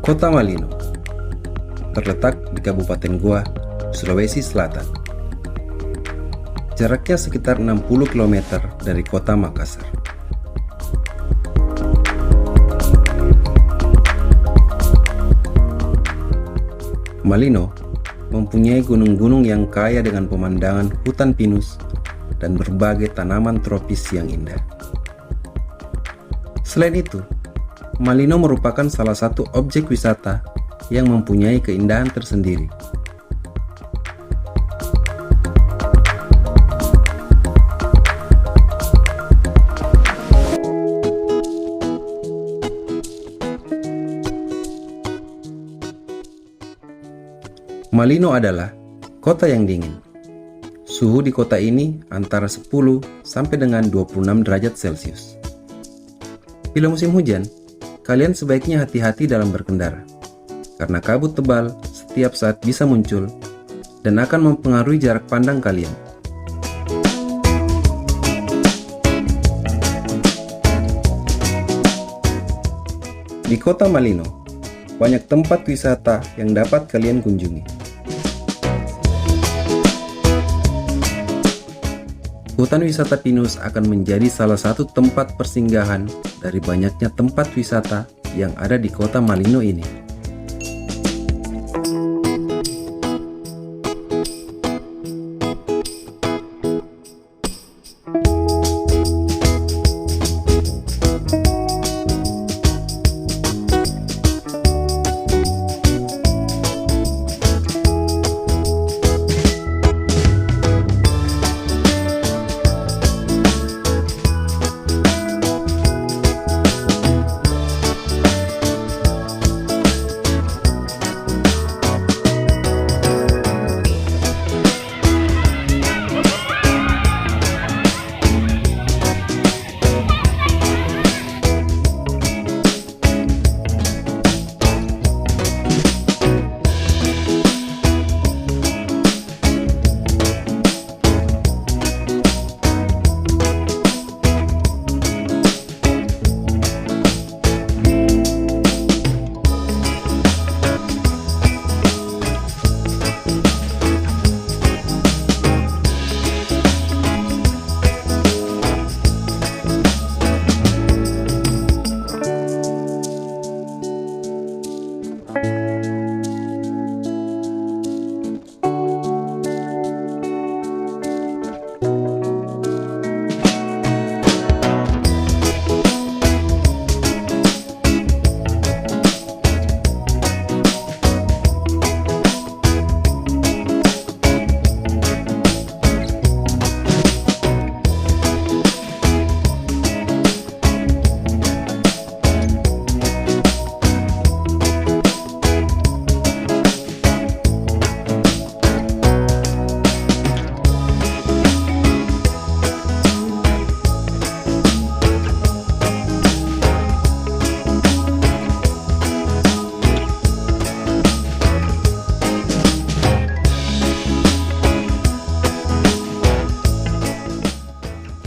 Kota Malino terletak di Kabupaten Goa, Sulawesi Selatan. Jaraknya sekitar 60 km dari kota Makassar. Malino mempunyai gunung-gunung yang kaya dengan pemandangan hutan pinus dan berbagai tanaman tropis yang indah. Selain itu, Malino merupakan salah satu objek wisata yang mempunyai keindahan tersendiri. Malino adalah kota yang dingin. Suhu di kota ini antara 10 sampai dengan 26 derajat Celcius. Bila musim hujan, kalian sebaiknya hati-hati dalam berkendara, karena kabut tebal setiap saat bisa muncul dan akan mempengaruhi jarak pandang kalian. Di kota Malino, banyak tempat wisata yang dapat kalian kunjungi. Hutan wisata pinus akan menjadi salah satu tempat persinggahan dari banyaknya tempat wisata yang ada di kota Malino ini.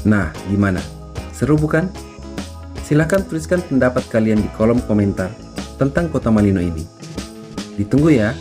Nah, gimana? Seru bukan? Silahkan tuliskan pendapat kalian di kolom komentar tentang kota Malino ini. Ditunggu ya!